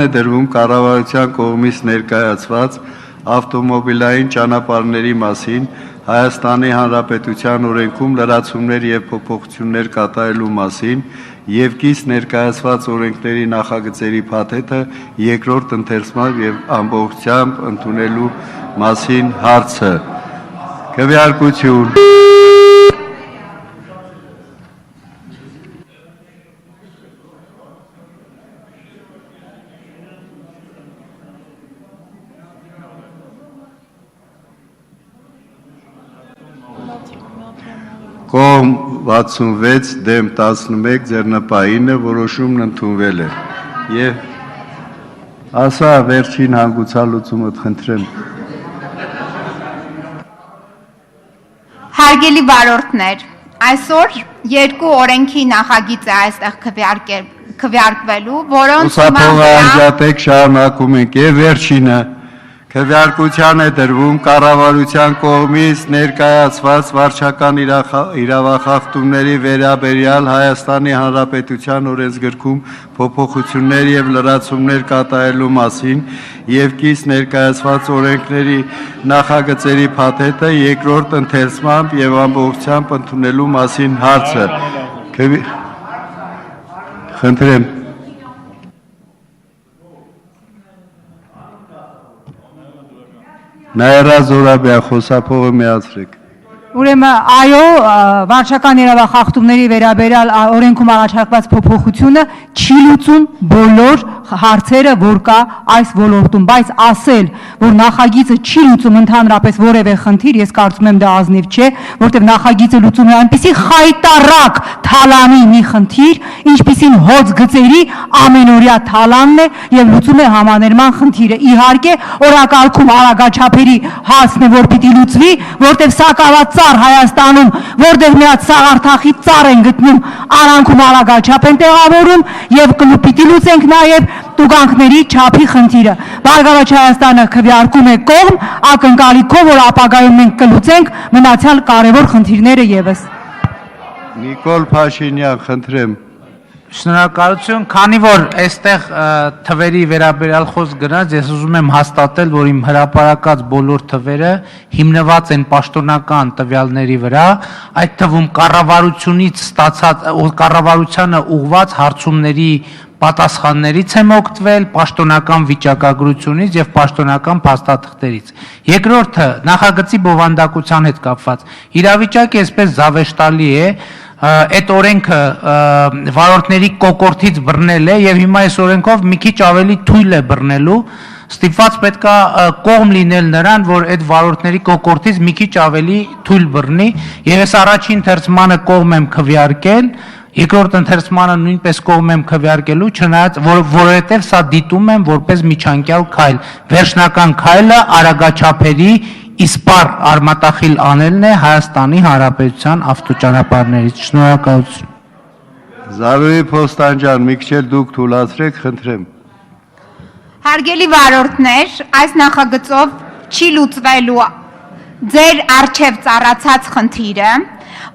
Դրվում կառավարության կողմից ներկայացված ավտոմոբիլային ճանապարհների մասին Հայաստանի Հանրապետության օրենքում լրացումներ եւ փոփոխություններ կատարելու մասին եւ կից ներկայացված օրենքների նախագծերի փաթեթը երկրորդ ընթերցման եւ ամբողջությամբ ընդունելու մասին հարցը։ Քվեարկություն։ Կողմ 66 դեմ 11 ձեռնպահինը որոշումն ընդունվել է եւ ասա վերջին հանգուցալուծումը խնդրեմ։ Հարգելի վարորդներ, այսօր երկու օրենքի նախագիծ է այստեղ քվեարկվելու, որոնց անջատեք շարունակում ենք եւ վերջինը քվեարկության է դրվում կառավարության կողմից ներկայացված վարչական իրավախախտումների վերաբերյալ Հայաստանի Հանրապետության օրենսգրքում փոփոխություններ եւ լրացումներ կատարելու մասին եւ կից ներկայացված օրենքների նախագծերի փաթեթը երկրորդ ընթերցմամբ եւ ամբողջությամբ ընդունելու մասին հարցը։ Խնդրեմ Նայրա Զորաբյան խոսափողը միացրեք։ Ուրեմն այո, վարչական իրավախախտումների վերաբերյալ օրենքում առաջարկված փոփոխությունը չի լուծում բոլոր հարցերը, որ կա այս ոլորտում, բայց ասել, որ նախագիծը չի լուծում ընդհանրապես որևէ խնդիր, ես կարծում եմ դա ազնիվ չէ, որտեղ նախագիծը լուծում է այնպիսի խայտառակ թալանի մի խնդիր, ինչպիսին հոծ գծերի ամենօրյա թալանն է եւ լուծում է համաներման խնդիրը։ Իհարկե, օրակարգում արագաչափերի հարցն է, որ պիտի լուծվի, որտեղ սակաված Հայաստանում, որտեղ միած սաղարթախի ծառ են գտնում, արանքում արագաչափ են տեղավորում եւ պիտի լուծենք նաեւ տուգանքների չափի խնդիրը։ Բարգավաճ Հայաստանը քվեարկում է կողմ ակնկալիքով, որ ապագայում մենք կլուծենք մնացյալ կարևոր խնդիրները եւս։ Նիկոլ Փաշինյան, խնդրեմ։ Շնորհակալություն, քանի որ այստեղ թվերի վերաբերյալ խոսք գնաց, ես ուզում եմ հաստատել, որ իմ հրապարակած բոլոր թվերը հիմնված են պաշտոնական տվյալների վրա, այդ թվում կառավարությունից ստացած կառավարությանը ուղղված հարցումների պատասխաններից եմ օգտվել, պաշտոնական վիճակագրությունից եւ պաշտոնական փաստաթղթերից։ Երկրորդը նախագծի բովանդակության հետ կապված։ Իրավիճակը այսպես զավեշտալի է, այդ օրենքը վարորդների կոկորդից բռնել է եւ հիմա այս օրենքով մի քիչ ավելի թույլ է բռնելու, ստիպված պետքա կողմ լինել նրան, որ այդ վարորդների կոկորդից մի քիչ ավելի թույլ բռնի եւ ես առաջին ընթերցմանը կողմ եմ քվեարկել, երկրորդ ընթերցմանը նույնպես կողմ եմ քվեարկելու, չնայած որովհետեւ սա դիտում եմ որպես միջանկյալ քայլ, վերջնական քայլը արագաչափերի իսպար արմատախիլ անելն է Հայաստանի Հանրապետության ավտոճանապարհներից։ Շնորհակալություն։ Զարուհի Փոստանջան, մի քիչ դուք թույլատրեք, խնդրեմ։ Հարգելի վարորդներ, այս նախագծով չի լուծվելու ձեր առջև ծառացած խնդիրը,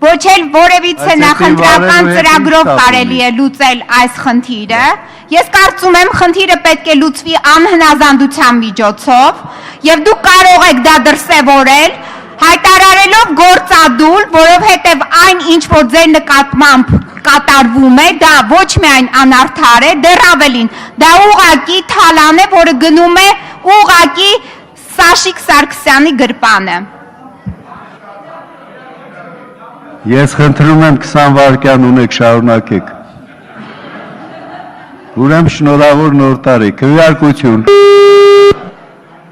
ոչ էլ որևիցե նախընտրական ծրագրով կարելի է լուծել այս խնդիրը։ Ես կարծում եմ խնդիրը պետք է լուծվի անհնազանդության միջոցով եւ դուք կարող եք դա դրսեւորել հայտարարելով գործադուլ, որովհետեւ այն ինչ որ ձեր նկատմամբ կատարվում է, դա ոչ միայն անարդար է, դեռ ավելին, դա ուղղակի թալան է, որը գնում է ուղղակի Սաշիկ Սարգսյանի գրպանը։ Ես խնդրում եմ 20 վայրկյան ունեք, շարունակեք։ Ուրեմն շնորհավոր նոր տարի, քվեարկություն։